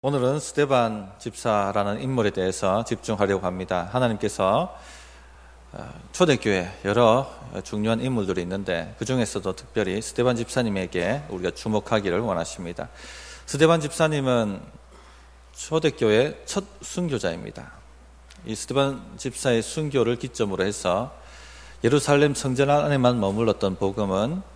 오늘은 스데반 집사라는 인물에 대해서 집중하려고 합니다. 하나님께서 초대교회 여러 중요한 인물들이 있는데 그 중에서도 특별히 스데반 집사님에게 우리가 주목하기를 원하십니다. 스데반 집사님은 초대교회 첫 순교자입니다. 이 스데반 집사의 순교를 기점으로 해서 예루살렘 성전 안에만 머물렀던 복음은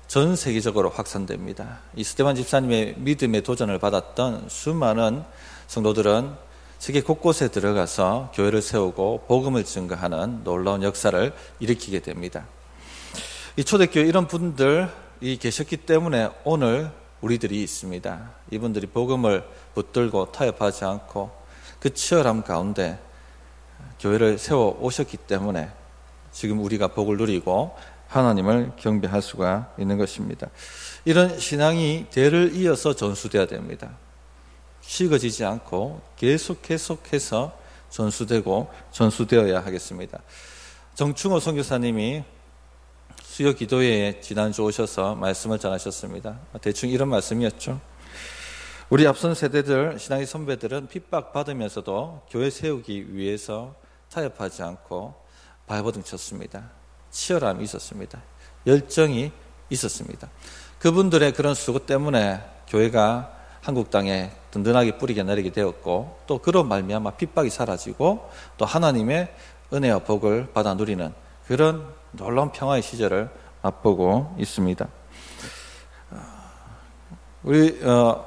전 세계적으로 확산됩니다. 이 스데반 집사님의 믿음의 도전을 받았던 수많은 성도들은 세계 곳곳에 들어가서 교회를 세우고 복음을 증거하는 놀라운 역사를 일으키게 됩니다. 이 초대교회 이런 분들이 계셨기 때문에 오늘 우리들이 있습니다. 이분들이 복음을 붙들고 타협하지 않고 그 치열함 가운데 교회를 세워 오셨기 때문에 지금 우리가 복을 누리고 하나님을 경배할 수가 있는 것입니다. 이런 신앙이 대를 이어서 전수되어야 됩니다. 식어지지 않고 계속해서 전수되어야 하겠습니다. 정충호 선교사님이 수요 기도회에 지난주 오셔서 말씀을 전하셨습니다. 대충 이런 말씀이었죠. 우리 앞선 세대들, 신앙의 선배들은 핍박받으면서도 교회 세우기 위해서 타협하지 않고 발버둥 쳤습니다. 치열함이 있었습니다. 열정이 있었습니다. 그분들의 그런 수고 때문에 교회가 한국 땅에 든든하게 뿌리게 내리게 되었고, 또 그런 말미암아 핍박이 사라지고 또 하나님의 은혜와 복을 받아 누리는 그런 놀라운 평화의 시절을 맛보고 있습니다. 우리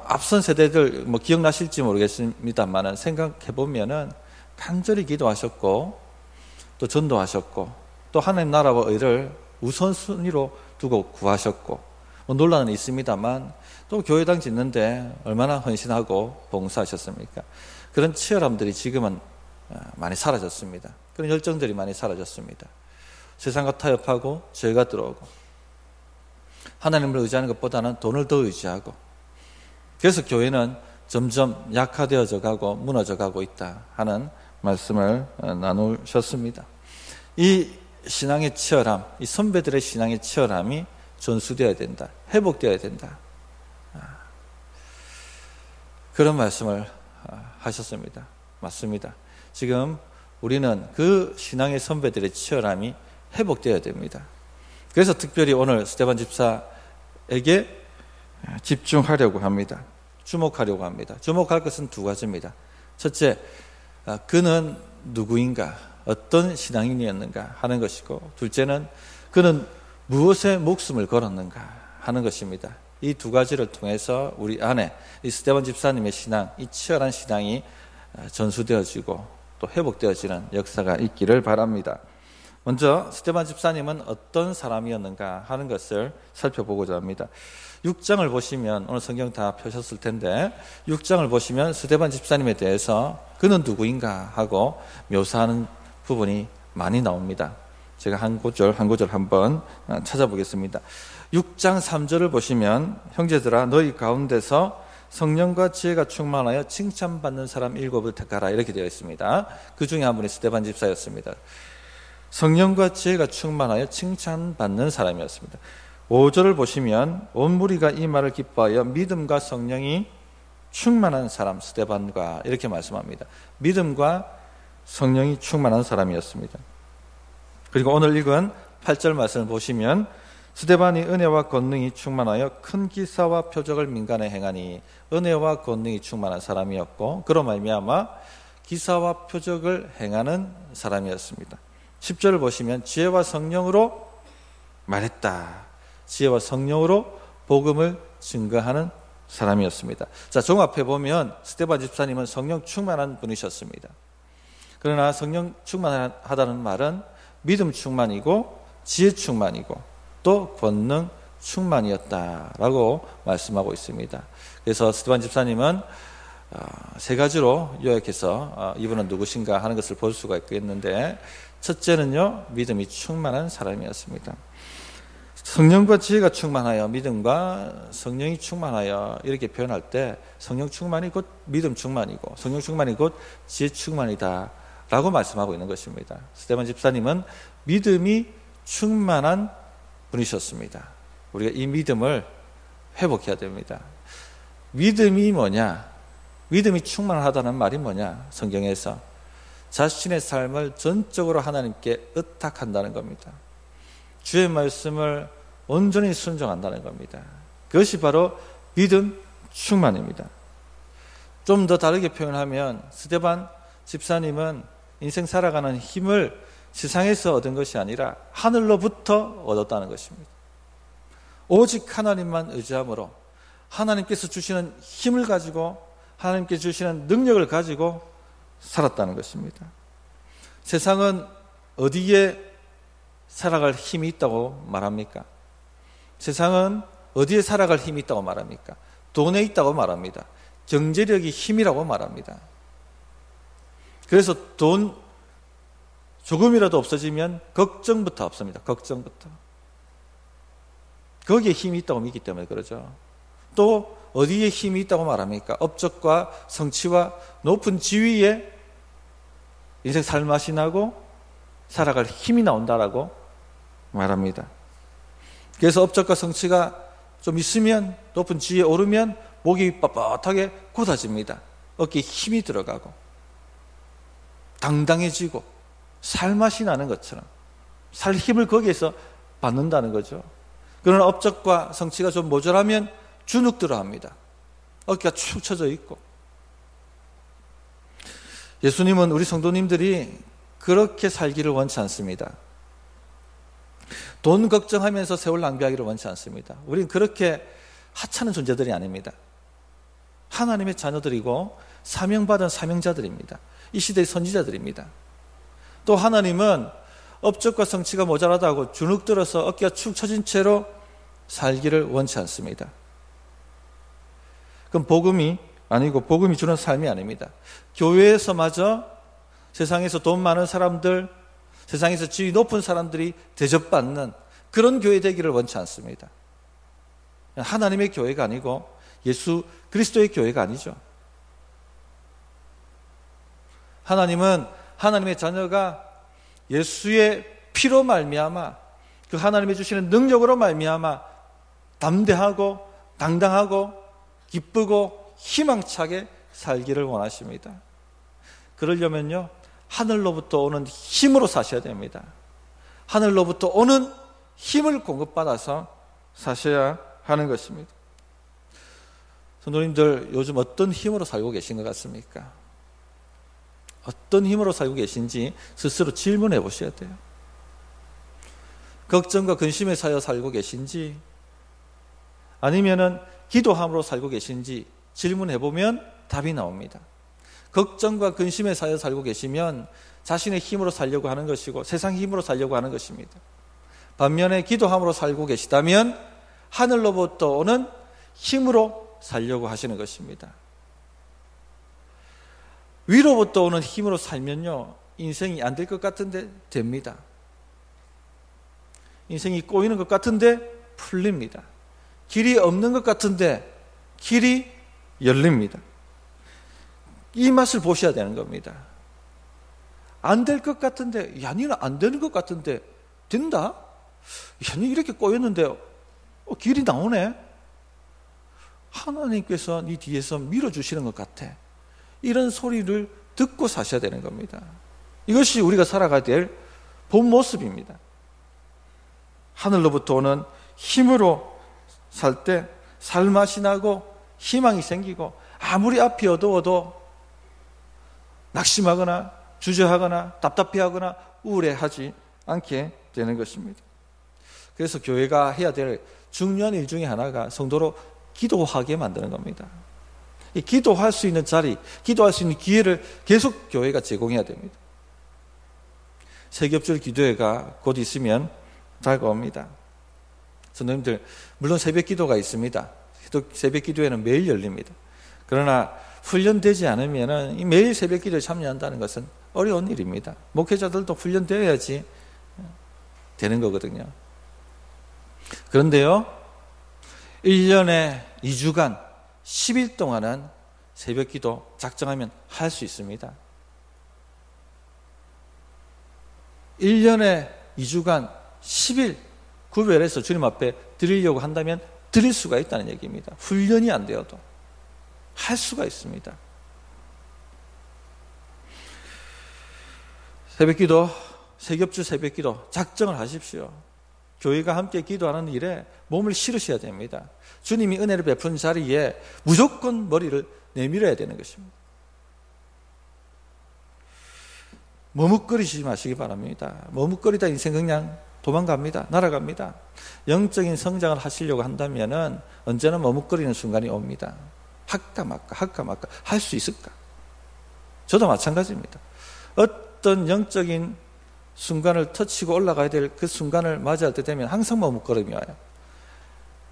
앞선 세대들 기억나실지 모르겠습니다만 생각해 보면은 간절히 기도하셨고 또 전도하셨고 또 하나님 나라와 의를 우선순위로 두고 구하셨고 논란은 있습니다만 또 교회당 짓는데 얼마나 헌신하고 봉사하셨습니까? 그런 치열함들이 지금은 많이 사라졌습니다. 그런 열정들이 많이 사라졌습니다. 세상과 타협하고 죄가 들어오고 하나님을 의지하는 것보다는 돈을 더 의지하고, 그래서 교회는 점점 약화되어져 가고 무너져 가고 있다 하는 말씀을 나누셨습니다. 이 신앙의 치열함, 이 선배들의 신앙의 치열함이 전수되어야 된다, 회복되어야 된다, 그런 말씀을 하셨습니다. 맞습니다. 지금 우리는 그 신앙의 선배들의 치열함이 회복되어야 됩니다. 그래서 특별히 오늘 스데반 집사에게 집중하려고 합니다. 주목하려고 합니다. 주목할 것은 두 가지입니다. 첫째, 그는 누구인가, 어떤 신앙인이었는가 하는 것이고, 둘째는 그는 무엇에 목숨을 걸었는가 하는 것입니다. 이 두 가지를 통해서 우리 안에 이 스데반 집사님의 신앙, 이 치열한 신앙이 전수되어지고 또 회복되어지는 역사가 있기를 바랍니다. 먼저 스데반 집사님은 어떤 사람이었는가 하는 것을 살펴보고자 합니다. 6장을 보시면, 오늘 성경 다 펴셨을 텐데 6장을 보시면 스데반 집사님에 대해서 그는 누구인가 하고 묘사하는 부분이 많이 나옵니다. 제가 한 구절 한 구절 한번 찾아보겠습니다. 6장 3절을 보시면, 형제들아 너희 가운데서 성령과 지혜가 충만하여 칭찬받는 사람 7을 택하라, 이렇게 되어 있습니다. 그 중에 한 분이 스데반 집사였습니다. 성령과 지혜가 충만하여 칭찬받는 사람이었습니다. 5절을 보시면 온 무리가 이 말을 기뻐하여 믿음과 성령이 충만한 사람 스데반과, 이렇게 말씀합니다. 믿음과 성령이 충만한 사람이었습니다. 그리고 오늘 읽은 8절 말씀을 보시면 스데반이 은혜와 권능이 충만하여 큰 기사와 표적을 민간에 행하니, 은혜와 권능이 충만한 사람이었고 그로 말미암아 기사와 표적을 행하는 사람이었습니다. 10절을 보시면 지혜와 성령으로 말했다. 지혜와 성령으로 복음을 증거하는 사람이었습니다. 자, 종합해 보면 스데반 집사님은 성령 충만한 분이셨습니다. 그러나 성령 충만하다는 말은 믿음 충만이고 지혜 충만이고 또 권능 충만이었다라고 말씀하고 있습니다. 그래서 스데반 집사님은 세 가지로 요약해서 이분은 누구신가 하는 것을 볼 수가 있겠는데, 첫째는요, 믿음이 충만한 사람이었습니다. 성령과 지혜가 충만하여, 믿음과 성령이 충만하여, 이렇게 표현할 때 성령 충만이 곧 믿음 충만이고 성령 충만이 곧 지혜 충만이다 라고 말씀하고 있는 것입니다. 스데반 집사님은 믿음이 충만한 분이셨습니다. 우리가 이 믿음을 회복해야 됩니다. 믿음이 뭐냐? 믿음이 충만하다는 말이 뭐냐? 성경에서 자신의 삶을 전적으로 하나님께 의탁한다는 겁니다. 주의 말씀을 온전히 순종한다는 겁니다. 그것이 바로 믿음 충만입니다. 좀 더 다르게 표현하면 스데반 집사님은 인생 살아가는 힘을 세상에서 얻은 것이 아니라 하늘로부터 얻었다는 것입니다. 오직 하나님만 의지함으로 하나님께서 주시는 힘을 가지고 하나님께 주시는 능력을 가지고 살았다는 것입니다. 세상은 어디에 살아갈 힘이 있다고 말합니까? 세상은 어디에 살아갈 힘이 있다고 말합니까? 돈에 있다고 말합니다. 경제력이 힘이라고 말합니다. 그래서 돈 조금이라도 없어지면 걱정부터 없습니다. 걱정부터. 거기에 힘이 있다고 믿기 때문에 그러죠. 또 어디에 힘이 있다고 말합니까? 업적과 성취와 높은 지위에 인생 살맛이 나고 살아갈 힘이 나온다라고 말합니다. 그래서 업적과 성취가 좀 있으면 높은 지위에 오르면 목이 뻣뻣하게 곧아집니다. 어깨에 힘이 들어가고 당당해지고 살맛이 나는 것처럼 살 힘을 거기에서 받는다는 거죠. 그러나 업적과 성취가 좀 모자라면 주눅 들어합니다. 어깨가 축 처져 있고. 예수님은 우리 성도님들이 그렇게 살기를 원치 않습니다. 돈 걱정하면서 세월 낭비하기를 원치 않습니다. 우리는 그렇게 하찮은 존재들이 아닙니다. 하나님의 자녀들이고 사명받은 사명자들입니다. 이 시대의 선지자들입니다. 또 하나님은 업적과 성취가 모자라다고 주눅 들어서 어깨가 축 처진 채로 살기를 원치 않습니다. 그럼 복음이 아니고 복음이 주는 삶이 아닙니다. 교회에서마저 세상에서 돈 많은 사람들, 세상에서 지위 높은 사람들이 대접받는 그런 교회 되기를 원치 않습니다. 하나님의 교회가 아니고 예수 그리스도의 교회가 아니죠. 하나님은 하나님의 자녀가 예수의 피로 말미암아 그 하나님이 주시는 능력으로 말미암아 담대하고 당당하고 기쁘고 희망차게 살기를 원하십니다. 그러려면요 하늘로부터 오는 힘으로 사셔야 됩니다. 하늘로부터 오는 힘을 공급받아서 사셔야 하는 것입니다. 성도님들 요즘 어떤 힘으로 살고 계신 것 같습니까? 어떤 힘으로 살고 계신지 스스로 질문해 보셔야 돼요. 걱정과 근심에 사여 살고 계신지 아니면은 기도함으로 살고 계신지 질문해 보면 답이 나옵니다. 걱정과 근심에 사여 살고 계시면 자신의 힘으로 살려고 하는 것이고 세상 힘으로 살려고 하는 것입니다. 반면에 기도함으로 살고 계시다면 하늘로부터 오는 힘으로 살려고 하시는 것입니다. 위로부터 오는 힘으로 살면요 인생이 안 될 것 같은데 됩니다. 인생이 꼬이는 것 같은데 풀립니다. 길이 없는 것 같은데 길이 열립니다. 이 맛을 보셔야 되는 겁니다. 안 될 것 같은데 야 니는 안 되는 것 같은데 된다? 야 니 이렇게 꼬였는데 길이 나오네? 하나님께서 네 뒤에서 밀어주시는 것 같아. 이런 소리를 듣고 사셔야 되는 겁니다. 이것이 우리가 살아가야 될 본 모습입니다. 하늘로부터 오는 힘으로 살 때 살맛이 나고 희망이 생기고 아무리 앞이 어두워도 낙심하거나 주저하거나 답답해하거나 우울해하지 않게 되는 것입니다. 그래서 교회가 해야 될 중요한 일 중에 하나가 성도로 기도하게 만드는 겁니다. 이 기도할 수 있는 자리, 기도할 수 있는 기회를 계속 교회가 제공해야 됩니다. 세겹절 기도회가 곧 있으면 다가옵니다. 성도님들, 물론 새벽 기도가 있습니다. 새벽 기도회는 매일 열립니다. 그러나 훈련되지 않으면 매일 새벽 기도에 참여한다는 것은 어려운 일입니다. 목회자들도 훈련되어야지 되는 거거든요. 그런데요, 1년에 2주간 10일 동안은 새벽 기도 작정하면 할 수 있습니다. 1년에 2주간 10일 구별해서 주님 앞에 드리려고 한다면 드릴 수가 있다는 얘기입니다. 훈련이 안 되어도 할 수가 있습니다. 새벽기도, 세겹주 새벽기도 작정을 하십시오. 교회가 함께 기도하는 일에 몸을 실으셔야 됩니다. 주님이 은혜를 베푼 자리에 무조건 머리를 내밀어야 되는 것입니다. 머뭇거리지 마시기 바랍니다. 머뭇거리다 인생 그냥 도망갑니다. 날아갑니다. 영적인 성장을 하시려고 한다면 언제나 머뭇거리는 순간이 옵니다. 할까 말까 할 수 있을까? 저도 마찬가지입니다. 어떤 영적인 순간을 터치고 올라가야 될 그 순간을 맞이할 때 되면 항상 머뭇거림이 와요.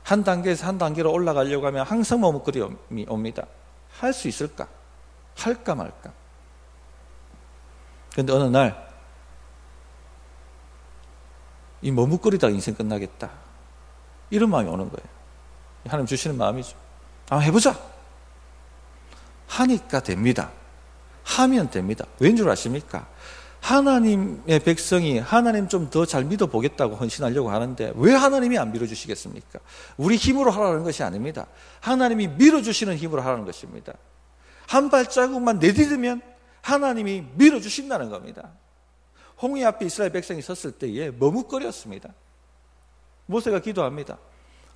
한 단계에서 한 단계로 올라가려고 하면 항상 머뭇거림이 옵니다. 할 수 있을까? 할까 말까? 그런데 어느 날 이 머뭇거리다가 인생 끝나겠다, 이런 마음이 오는 거예요. 하나님 주시는 마음이죠. 한번 해보자. 하니까 됩니다. 하면 됩니다. 왠 줄 아십니까? 하나님의 백성이 하나님 좀 더 잘 믿어보겠다고 헌신하려고 하는데 왜 하나님이 안 밀어주시겠습니까? 우리 힘으로 하라는 것이 아닙니다. 하나님이 밀어주시는 힘으로 하라는 것입니다. 한 발자국만 내디디면 하나님이 밀어주신다는 겁니다. 홍해 앞에 이스라엘 백성이 섰을 때에 머뭇거렸습니다. 모세가 기도합니다.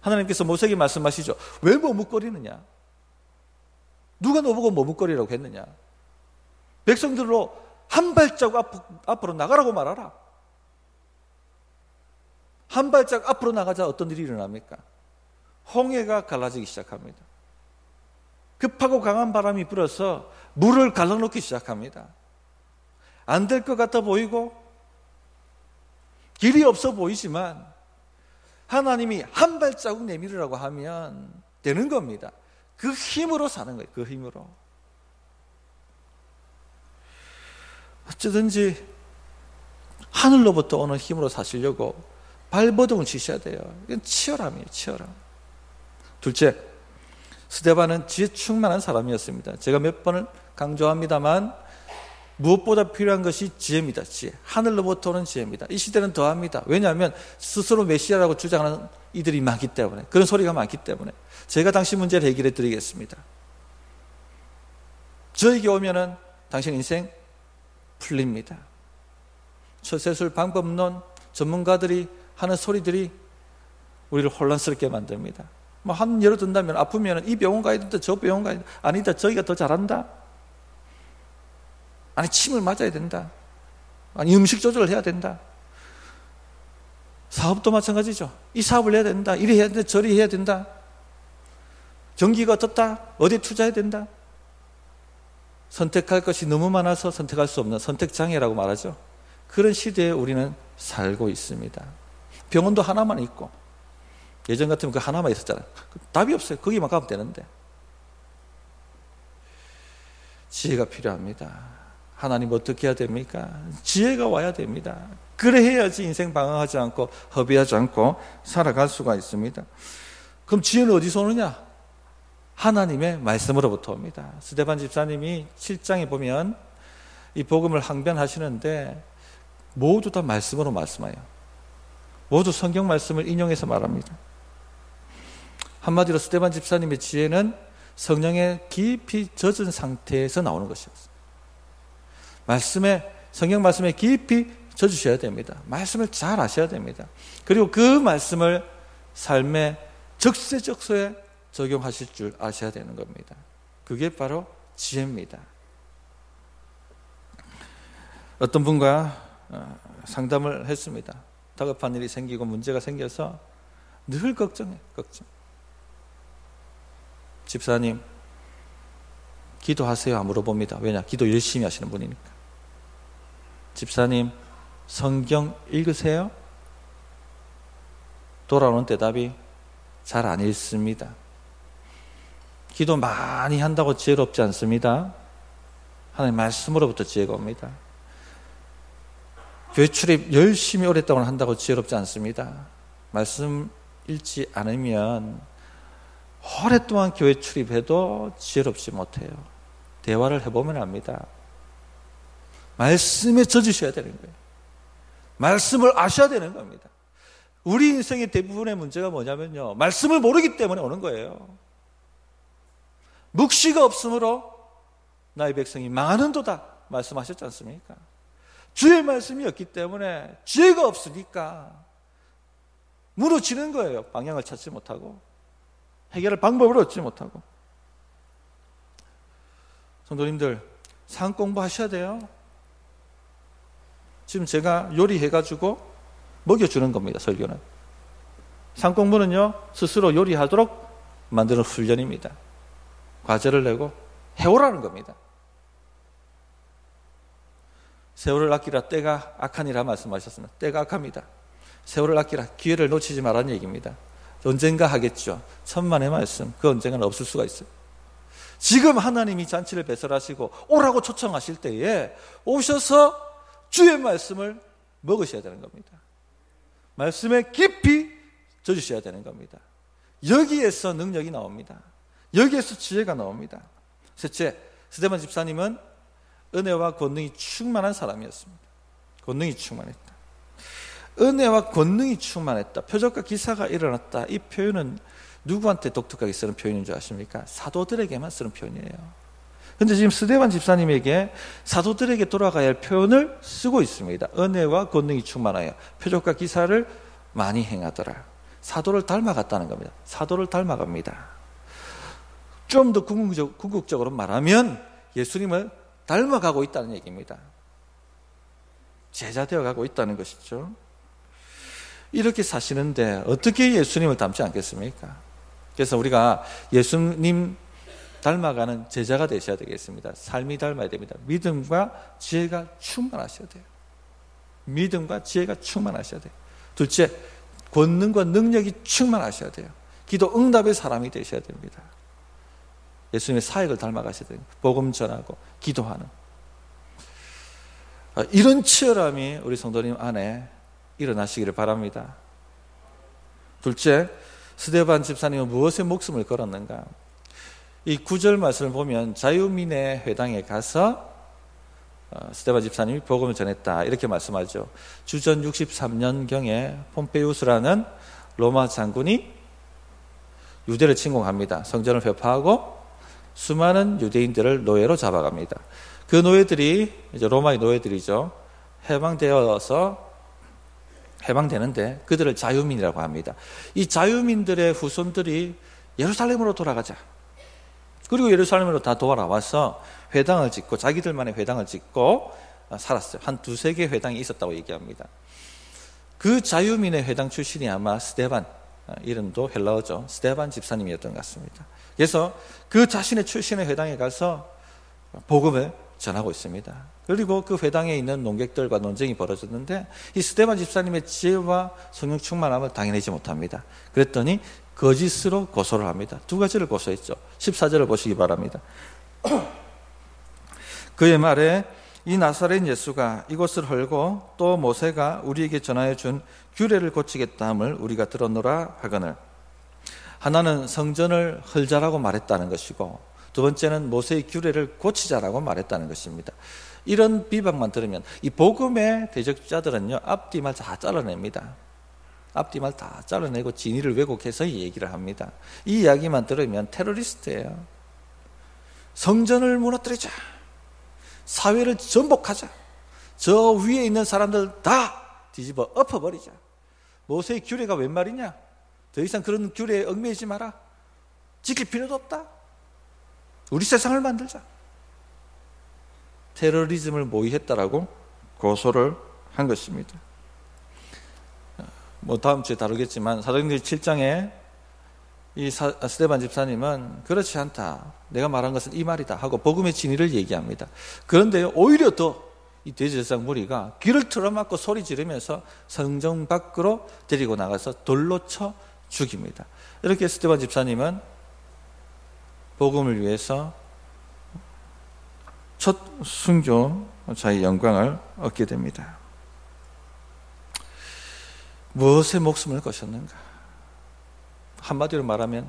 하나님께서 모세에게 말씀하시죠. 왜 머뭇거리느냐? 누가 너보고 머뭇거리라고 했느냐? 백성들로 한 발자국 앞으로 나가라고 말하라. 한 발자국 앞으로 나가자 어떤 일이 일어납니까? 홍해가 갈라지기 시작합니다. 급하고 강한 바람이 불어서 물을 갈라놓기 시작합니다. 안 될 것 같아 보이고 길이 없어 보이지만 하나님이 한 발자국 내밀으라고 하면 되는 겁니다. 그 힘으로 사는 거예요. 그 힘으로. 어쩌든지 하늘로부터 오는 힘으로 사시려고 발버둥을 치셔야 돼요. 이건 치열함이에요. 치열함. 둘째, 스데반은 지혜 충만한 사람이었습니다. 제가 몇 번을 강조합니다만 무엇보다 필요한 것이 지혜입니다. 지혜. 하늘로부터 오는 지혜입니다. 이 시대는 더합니다. 왜냐하면 스스로 메시아라고 주장하는 이들이 많기 때문에, 그런 소리가 많기 때문에. 제가 당신 문제를 해결해 드리겠습니다. 저에게 오면은 당신 인생 풀립니다. 처세술, 방법론, 전문가들이 하는 소리들이 우리를 혼란스럽게 만듭니다. 한 예로 든다면 아프면 이 병원 가야 된다, 저 병원 가야 된다, 아니다, 저기가 더 잘한다, 아니 침을 맞아야 된다, 아니 음식 조절을 해야 된다. 사업도 마찬가지죠. 이 사업을 해야 된다, 이리 해야 된다, 저리 해야 된다, 경기가 어떻다, 어디 투자해야 된다. 선택할 것이 너무 많아서 선택할 수 없는 선택장애라고 말하죠. 그런 시대에 우리는 살고 있습니다. 병원도 하나만 있고, 예전 같으면 그 하나만 있었잖아요. 답이 없어요. 거기만 가면 되는데. 지혜가 필요합니다. 하나님 어떻게 해야 됩니까? 지혜가 와야 됩니다. 그래 해야지 인생 방황하지 않고 허비하지 않고 살아갈 수가 있습니다. 그럼 지혜는 어디서 오느냐? 하나님의 말씀으로부터 옵니다. 스데반 집사님이 7장에 보면 이 복음을 항변하시는데 모두 다 말씀으로 말씀해요. 모두 성경 말씀을 인용해서 말합니다. 한마디로 스데반 집사님의 지혜는 성령에 깊이 젖은 상태에서 나오는 것이었어요. 성경 말씀에 깊이 젖으셔야 됩니다. 말씀을 잘 아셔야 됩니다. 그리고 그 말씀을 삶의 적세적소에 적용하실 줄 아셔야 되는 겁니다. 그게 바로 지혜입니다. 어떤 분과 상담을 했습니다. 다급한 일이 생기고 문제가 생겨서 늘 걱정해. 집사님 기도하세요? 물어봅니다. 왜냐? 기도 열심히 하시는 분이니까. 집사님 성경 읽으세요? 돌아오는 대답이 잘 안 읽습니다. 기도 많이 한다고 지혜롭지 않습니다. 하나님 말씀으로부터 지혜가 옵니다. 교회 출입 열심히 오랫동안 한다고 지혜롭지 않습니다. 말씀 읽지 않으면 오랫동안 교회 출입해도 지혜롭지 못해요. 대화를 해보면 압니다. 말씀에 젖으셔야 되는 거예요. 말씀을 아셔야 되는 겁니다. 우리 인생의 대부분의 문제가 뭐냐면요, 말씀을 모르기 때문에 오는 거예요. 묵시가 없으므로 나의 백성이 망하는도다 말씀하셨지 않습니까? 주의 말씀이 없기 때문에 지혜가 없으니까 무너지는 거예요. 방향을 찾지 못하고 해결할 방법을 얻지 못하고. 성도님들, 상 공부하셔야 돼요. 지금 제가 요리해가지고 먹여주는 겁니다. 설교는. 상 공부는요, 스스로 요리하도록 만드는 훈련입니다. 과제를 내고 해오라는 겁니다. 세월을 아끼라 때가 악하니라 말씀하셨습니다. 때가 악합니다. 세월을 아끼라, 기회를 놓치지 말라는 얘기입니다. 언젠가 하겠죠. 천만의 말씀, 그 언젠가는 없을 수가 있어요. 지금 하나님이 잔치를 배설하시고 오라고 초청하실 때에 오셔서 주의 말씀을 먹으셔야 되는 겁니다. 말씀에 깊이 젖으셔야 되는 겁니다. 여기에서 능력이 나옵니다. 여기에서 지혜가 나옵니다. 셋째, 스데반 집사님은 은혜와 권능이 충만한 사람이었습니다. 권능이 충만했다. 은혜와 권능이 충만했다. 표적과 기사가 일어났다. 이 표현은 누구한테 독특하게 쓰는 표현인 줄 아십니까? 사도들에게만 쓰는 표현이에요. 그런데 지금 스데반 집사님에게 사도들에게 돌아가야 할 표현을 쓰고 있습니다. 은혜와 권능이 충만하여 표적과 기사를 많이 행하더라. 사도를 닮아갔다는 겁니다. 사도를 닮아갑니다. 좀 더 궁극적으로 말하면 예수님을 닮아가고 있다는 얘기입니다. 제자 되어가고 있다는 것이죠. 이렇게 사시는데 어떻게 예수님을 닮지 않겠습니까? 그래서 우리가 예수님 닮아가는 제자가 되셔야 되겠습니다. 삶이 닮아야 됩니다. 믿음과 지혜가 충만하셔야 돼요. 믿음과 지혜가 충만하셔야 돼요. 둘째, 권능과 능력이 충만하셔야 돼요. 기도 응답의 사람이 되셔야 됩니다. 예수님의 사역을 닮아가셔야 됩니다. 복음 전하고 기도하는 이런 치열함이 우리 성도님 안에 일어나시기를 바랍니다. 둘째, 스데반 집사님은 무엇에 목숨을 걸었는가? 이 9절 말씀을 보면 자유민의 회당에 가서 스데반 집사님이 복음을 전했다 이렇게 말씀하죠. 주전 63년경에 폼페이우스라는 로마 장군이 유대를 침공합니다. 성전을 회파하고 수많은 유대인들을 노예로 잡아갑니다. 그 노예들이 이제 로마의 노예들이죠. 해방되는데 그들을 자유민이라고 합니다. 이 자유민들의 후손들이 예루살렘으로 돌아가자. 그리고 예루살렘으로 다 돌아와서 회당을 짓고 자기들만의 회당을 짓고 살았어요. 한 두세 개 회당이 있었다고 얘기합니다. 그 자유민의 회당 출신이 아마 스데반, 이름도 헬라어죠. 스데반 집사님이었던 것 같습니다. 그래서 그 자신의 출신의 회당에 가서 복음을 전하고 있습니다. 그리고 그 회당에 있는 논객들과 논쟁이 벌어졌는데 이 스데반 집사님의 지혜와 성령 충만함을 당해내지 못합니다. 그랬더니 거짓으로 고소를 합니다. 두 가지를 고소했죠. 14절을 보시기 바랍니다. 그의 말에 이 나사렛 예수가 이곳을 헐고 또 모세가 우리에게 전하여 준 규례를 고치겠다 함을 우리가 들었노라 하거늘. 하나는 성전을 헐자라고 말했다는 것이고 두 번째는 모세의 규례를 고치자라고 말했다는 것입니다. 이런 비방만 들으면 이 복음의 대적자들은요 앞뒤말 다 잘라냅니다. 앞뒤말 다 잘라내고 진위를 왜곡해서 이 얘기를 합니다. 이 이야기만 들으면 테러리스트예요. 성전을 무너뜨리자, 사회를 전복하자, 저 위에 있는 사람들 다 뒤집어 엎어버리자. 모세의 규례가 웬 말이냐? 더 이상 그런 규례에 얽매이지 마라. 지킬 필요도 없다. 우리 세상을 만들자. 테러리즘을 모의했다라고 고소를 한 것입니다. 다음 주에 다루겠지만 사도행전 7장에 이 스데반 집사님은 그렇지 않다. 내가 말한 것은 이 말이다 하고 복음의 진리를 얘기합니다. 그런데 오히려 더 이 대제사장 무리가 귀를 틀어막고 소리 지르면서 성전 밖으로 데리고 나가서 돌로 쳐 죽입니다. 이렇게 스데반 집사님은 복음을 위해서 첫 순교자의 영광을 얻게 됩니다. 무엇에 목숨을 거셨는가? 한마디로 말하면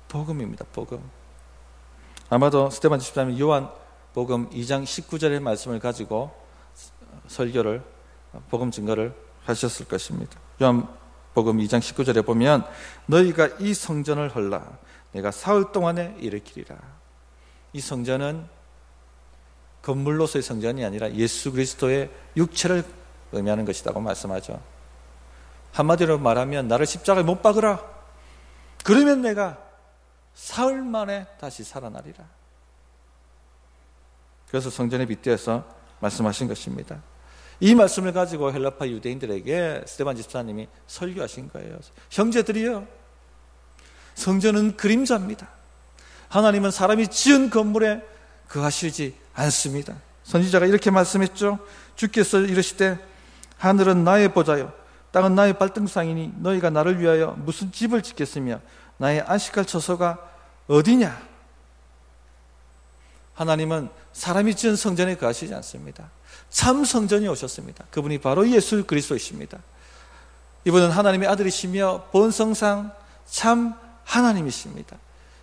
복음입니다. 복음. 아마도 스데반 집사님이 요한 복음 2장 19절의 말씀을 가지고 설교를, 복음 증거를 하셨을 것입니다. 요한 복음 2장 19절에 보면 너희가 이 성전을 헐라 내가 사흘 동안에 일으키리라. 이 성전은 건물로서의 성전이 아니라 예수 그리스도의 육체를 의미하는 것이라고 말씀하죠. 한마디로 말하면 나를 십자가에 못 박으라. 그러면 내가 사흘 만에 다시 살아나리라. 그래서 성전에 빗대어서 말씀하신 것입니다. 이 말씀을 가지고 헬라파 유대인들에게 스데반 집사님이 설교하신 거예요. 형제들이여, 성전은 그림자입니다. 하나님은 사람이 지은 건물에 거하시지 않습니다. 선지자가 이렇게 말씀했죠. 주께서 이르시되 하늘은 나의 보좌요 땅은 나의 발등상이니 너희가 나를 위하여 무슨 집을 짓겠으며 나의 안식할 처소가 어디냐. 하나님은 사람이 지은 성전에 거하시지 않습니다. 참 성전이 오셨습니다. 그분이 바로 예수 그리스도이십니다. 이분은 하나님의 아들이시며 본성상 참 하나님이십니다.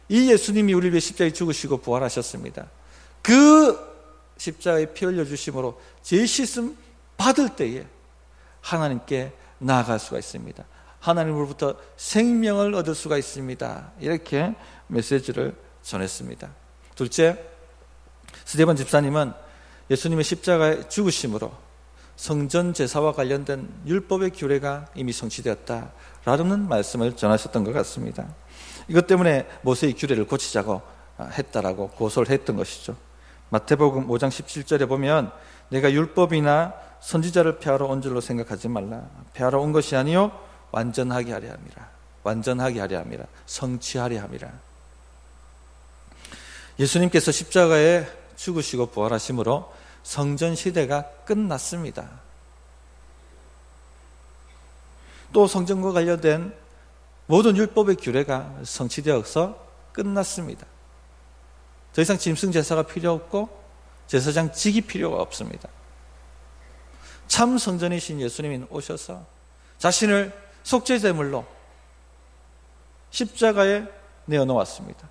이 예수님이 우리를 위해 십자가에 죽으시고 부활하셨습니다. 그 십자가에 피 흘려주심으로 죄 씻음 받을 때에 하나님께 나아갈 수가 있습니다. 하나님으로부터 생명을 얻을 수가 있습니다. 이렇게 메시지를 전했습니다. 둘째, 스데반 집사님은 예수님의 십자가의 죽으심으로 성전 제사와 관련된 율법의 규례가 이미 성취되었다라는 말씀을 전하셨던 것 같습니다. 이것 때문에 모세의 규례를 고치자고 했다라고 고소를 했던 것이죠. 마태복음 5장 17절에 보면 내가 율법이나 선지자를 폐하러 온 줄로 생각하지 말라. 폐하러 온 것이 아니요 완전하게 하려 함이라. 완전하게 하려 함이라. 성취하려 함이라. 예수님께서 십자가에 죽으시고 부활하심으로 성전 시대가 끝났습니다. 또 성전과 관련된 모든 율법의 규례가 성취되어서 끝났습니다. 더 이상 짐승 제사가 필요 없고 제사장 직이 필요가 없습니다. 참 성전이신 예수님이 오셔서 자신을 속죄제물로 십자가에 내어놓았습니다.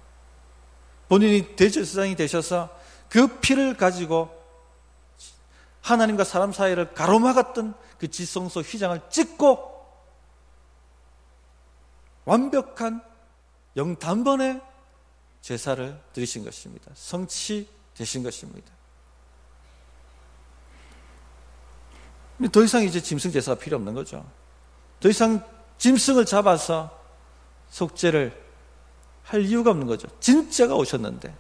본인이 대제사장이 되셔서 그 피를 가지고 하나님과 사람 사이를 가로막았던 그 지성소 휘장을 찍고 완벽한 영단번의 제사를 드리신 것입니다. 성취되신 것입니다. 더 이상 이제 짐승 제사가 필요 없는 거죠. 더 이상 짐승을 잡아서 속죄를 할 이유가 없는 거죠. 진짜가 오셨는데.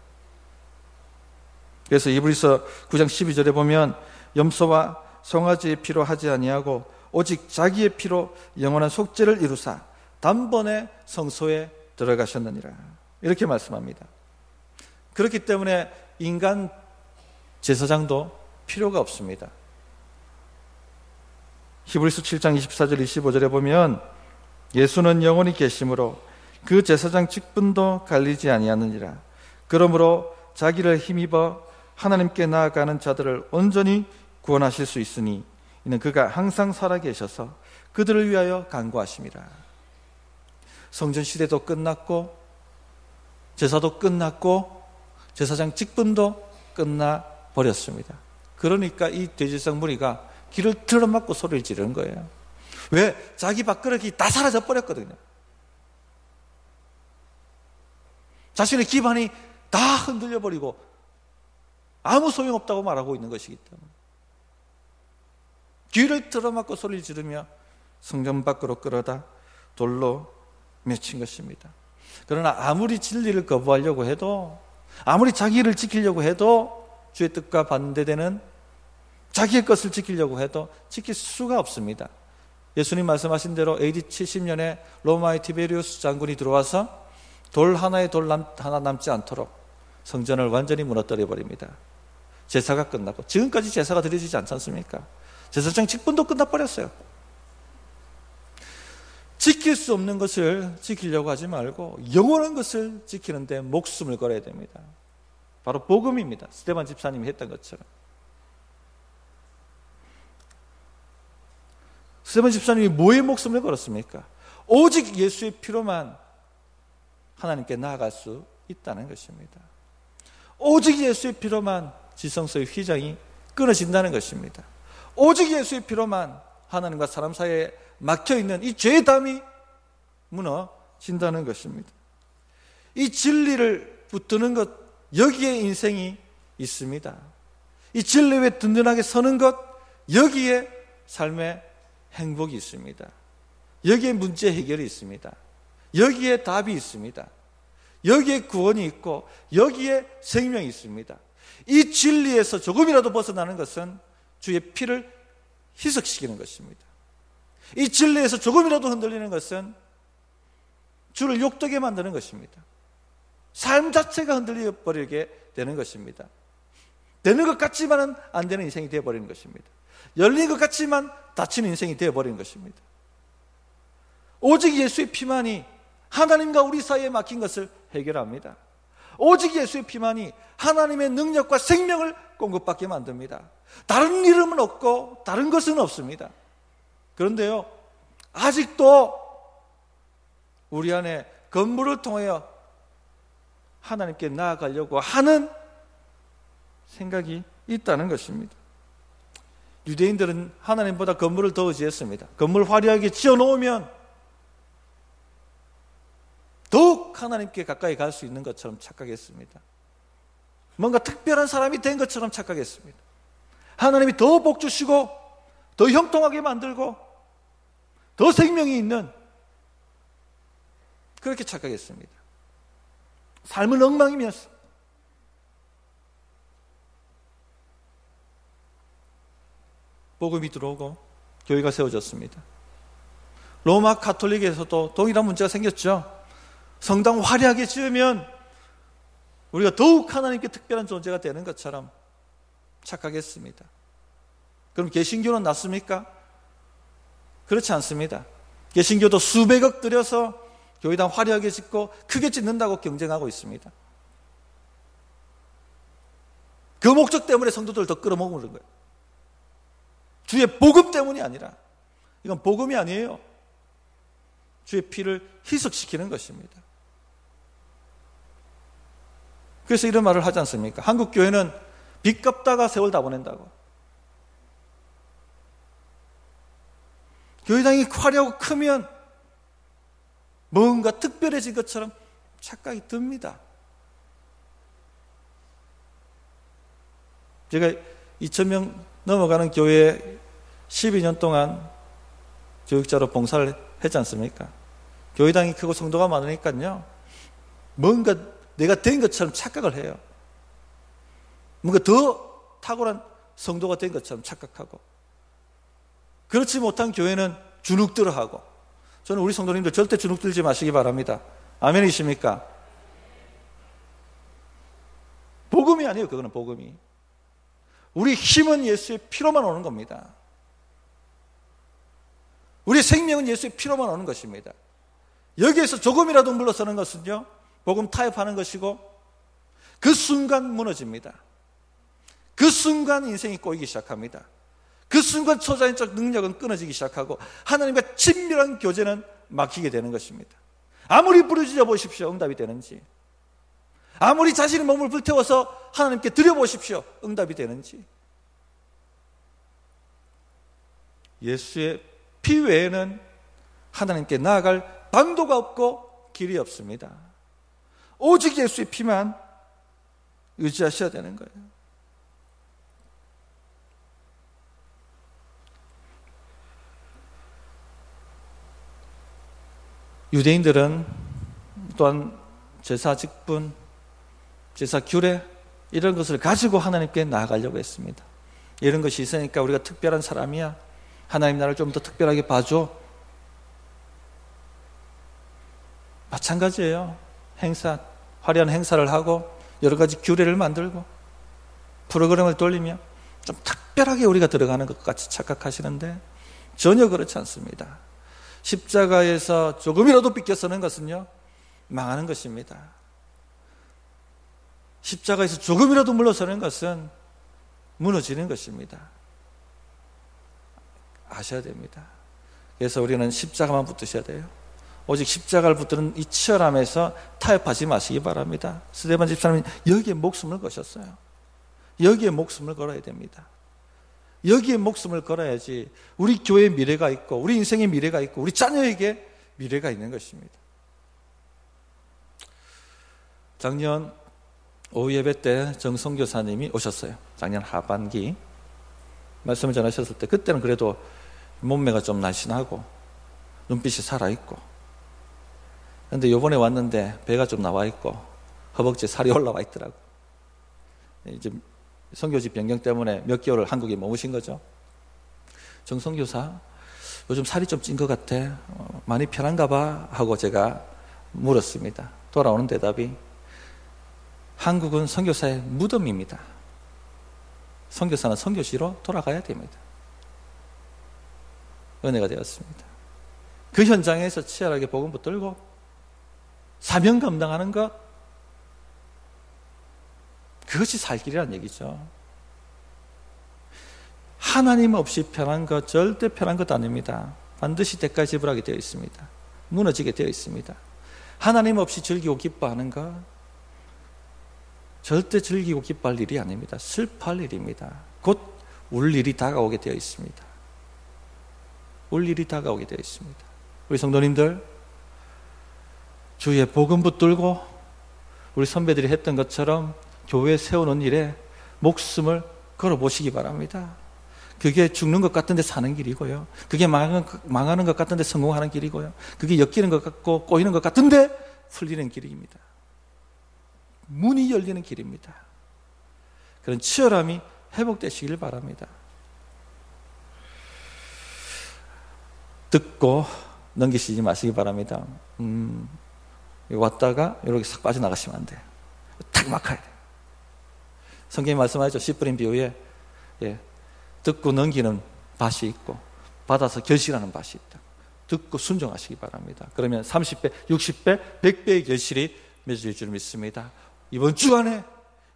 그래서 이브리서 9장 12절에 보면 염소와 송아지의 피로 하지 아니하고 오직 자기의 피로 영원한 속죄를 이루사 단번에 성소에 들어가셨느니라. 이렇게 말씀합니다. 그렇기 때문에 인간 제사장도 필요가 없습니다. 히브리서 7장 24절 25절에 보면 예수는 영원히 계심으로 그 제사장 직분도 갈리지 아니하느니라. 그러므로 자기를 힘입어 하나님께 나아가는 자들을 온전히 구원하실 수 있으니 이는 그가 항상 살아계셔서 그들을 위하여 간구하심이라. 성전 시대도 끝났고 제사도 끝났고 제사장 직분도 끝나버렸습니다. 그러니까 이 대제사장 무리가 귀를 틀어막고 소리를 지르는 거예요. 왜? 자기 밥그릇이 다 사라져 버렸거든요. 자신의 기반이 다 흔들려 버리고 아무 소용없다고 말하고 있는 것이기 때문에 귀를 틀어막고 소리를 지르며 성전 밖으로 끌어다 돌로 맺힌 것입니다. 그러나 아무리 진리를 거부하려고 해도 아무리 자기를 지키려고 해도 주의 뜻과 반대되는 자기의 것을 지키려고 해도 지킬 수가 없습니다. 예수님 말씀하신 대로 AD 70년에 로마의 티베리우스 장군이 들어와서 돌 하나 남지 않도록 성전을 완전히 무너뜨려 버립니다. 제사가 끝나고 지금까지 제사가 드려지지 않지 않습니까? 제사장 직분도 끝나버렸어요. 지킬 수 없는 것을 지키려고 하지 말고 영원한 것을 지키는데 목숨을 걸어야 됩니다. 바로 복음입니다. 스데반 집사님이 했던 것처럼. 스데반 집사님이 뭐에 목숨을 걸었습니까? 오직 예수의 피로만 하나님께 나아갈 수 있다는 것입니다. 오직 예수의 피로만 지성소의 휘장이 끊어진다는 것입니다. 오직 예수의 피로만 하나님과 사람 사이에 막혀있는 이 죄의 담이 무너진다는 것입니다. 이 진리를 붙드는 것, 여기에 인생이 있습니다. 이 진리 위에 든든하게 서는 것, 여기에 삶의 행복이 있습니다. 여기에 문제 해결이 있습니다. 여기에 답이 있습니다. 여기에 구원이 있고 여기에 생명이 있습니다. 이 진리에서 조금이라도 벗어나는 것은 주의 피를 희석시키는 것입니다. 이 진리에서 조금이라도 흔들리는 것은 주를 욕되게 만드는 것입니다. 삶 자체가 흔들려 버리게 되는 것입니다. 되는 것 같지만은 안 되는 인생이 되어버리는 것입니다. 열린 것 같지만 닫히는 인생이 되어버리는 것입니다. 오직 예수의 피만이 하나님과 우리 사이에 막힌 것을 해결합니다. 오직 예수의 피만이 하나님의 능력과 생명을 공급받게 만듭니다. 다른 이름은 없고 다른 것은 없습니다. 그런데요, 아직도 우리 안에 건물을 통하여 하나님께 나아가려고 하는 생각이 있다는 것입니다. 유대인들은 하나님보다 건물을 더 의지했습니다. 건물 화려하게 지어놓으면 더욱 하나님께 가까이 갈 수 있는 것처럼 착각했습니다. 뭔가 특별한 사람이 된 것처럼 착각했습니다. 하나님이 더 복 주시고 더 형통하게 만들고 더 생명이 있는, 그렇게 착각했습니다. 삶은 엉망이었습니다. 복음이 들어오고 교회가 세워졌습니다. 로마 가톨릭에서도 동일한 문제가 생겼죠. 성당 화려하게 지으면 우리가 더욱 하나님께 특별한 존재가 되는 것처럼 착각했습니다. 그럼 개신교는 낫습니까? 그렇지 않습니다. 개신교도 수백억 들여서 교회당 화려하게 짓고 크게 짓는다고 경쟁하고 있습니다. 그 목적 때문에 성도들을 더 끌어모으는 거예요. 주의 복음 때문이 아니라, 이건 복음이 아니에요. 주의 피를 희석시키는 것입니다. 그래서 이런 말을 하지 않습니까? 한국 교회는 빚 갚다가 세월 다 보낸다고. 교회당이 화려하고 크면 뭔가 특별해진 것처럼 착각이 듭니다. 제가 2,000명 넘어가는 교회에 12년 동안 교육자로 봉사를 했지 않습니까? 교회당이 크고 성도가 많으니까요, 뭔가 내가 된 것처럼 착각을 해요. 뭔가 더 탁월한 성도가 된 것처럼 착각하고, 그렇지 못한 교회는 주눅들어하고. 저는 우리 성도님들 절대 주눅들지 마시기 바랍니다. 아멘이십니까? 복음이 아니에요. 그거는 복음이. 우리 힘은 예수의 피로만 오는 겁니다. 우리의 생명은 예수의 피로만 오는 것입니다. 여기에서 조금이라도 물러서는 것은요, 복음 타협하는 것이고, 그 순간 무너집니다. 그 순간 인생이 꼬이기 시작합니다. 그 순간 초자연적 능력은 끊어지기 시작하고 하나님과 친밀한 교제는 막히게 되는 것입니다. 아무리 부르짖어 보십시오, 응답이 되는지. 아무리 자신의 몸을 불태워서 하나님께 드려보십시오, 응답이 되는지. 예수의 피 외에는 하나님께 나아갈 방도가 없고 길이 없습니다. 오직 예수의 피만 의지하셔야 되는 거예요. 유대인들은 또한 제사 직분, 제사 규례, 이런 것을 가지고 하나님께 나아가려고 했습니다. 이런 것이 있으니까 우리가 특별한 사람이야, 하나님 나를 좀 더 특별하게 봐줘. 마찬가지예요. 행사, 화려한 행사를 하고 여러 가지 규례를 만들고 프로그램을 돌리며 좀 특별하게 우리가 들어가는 것 같이 착각하시는데 전혀 그렇지 않습니다. 십자가에서 조금이라도 비껴서는 것은요, 망하는 것입니다. 십자가에서 조금이라도 물러서는 것은 무너지는 것입니다. 아셔야 됩니다. 그래서 우리는 십자가만 붙드셔야 돼요. 오직 십자가를 붙드는 이 치열함에서 타협하지 마시기 바랍니다. 스데반 집사님은 여기에 목숨을 거셨어요. 여기에 목숨을 걸어야 됩니다. 여기에 목숨을 걸어야지 우리 교회의 미래가 있고 우리 인생의 미래가 있고 우리 자녀에게 미래가 있는 것입니다. 작년 오후 예배 때 정성교사님이 오셨어요. 작년 하반기 말씀을 전하셨을 때 그때는 그래도 몸매가 좀 날씬하고 눈빛이 살아있고, 그런데 요번에 왔는데 배가 좀 나와 있고 허벅지에 살이 올라와 있더라고. 이제 선교지 변경 때문에 몇 개월을 한국에 머무신 거죠. 정성교사, 요즘 살이 좀 찐 것 같아. 많이 편한가 봐 하고 제가 물었습니다. 돌아오는 대답이, 한국은 선교사의 무덤입니다. 선교사는 선교지로 돌아가야 됩니다. 은혜가 되었습니다. 그 현장에서 치열하게 복음 붙들고 사명 감당하는 것, 그것이 살 길이란 얘기죠. 하나님 없이 편한 것, 절대 편한 것 아닙니다. 반드시 대가 지불하게 되어 있습니다. 무너지게 되어 있습니다. 하나님 없이 즐기고 기뻐하는 것, 절대 즐기고 기뻐할 일이 아닙니다. 슬퍼할 일입니다. 곧 울 일이 다가오게 되어 있습니다. 울 일이 다가오게 되어 있습니다. 우리 성도님들, 주의 복음 붙들고 우리 선배들이 했던 것처럼 교회 세우는 일에 목숨을 걸어보시기 바랍니다. 그게 죽는 것 같은데 사는 길이고요. 그게 망하는 것 같은데 성공하는 길이고요. 그게 엮이는 것 같고 꼬이는 것 같은데 풀리는 길입니다. 문이 열리는 길입니다. 그런 치열함이 회복되시길 바랍니다. 듣고 넘기시지 마시기 바랍니다. 왔다가 이렇게 싹 빠져나가시면 안 돼요. 탁 막아야 돼요. 성경이 말씀하죠. 씨 뿌린 비유에 듣고 넘기는 밭이 있고 받아서 결실하는 밭이 있다. 듣고 순종하시기 바랍니다. 그러면 30배, 60배, 100배의 결실이 맺어질 줄 믿습니다. 이번 주 안에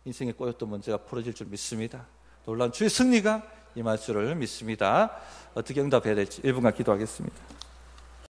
인생에 꼬였던 문제가 풀어질 줄 믿습니다. 놀라운 주의 승리가 임할 줄을 믿습니다. 어떻게 응답해야 될지 1분간 기도하겠습니다.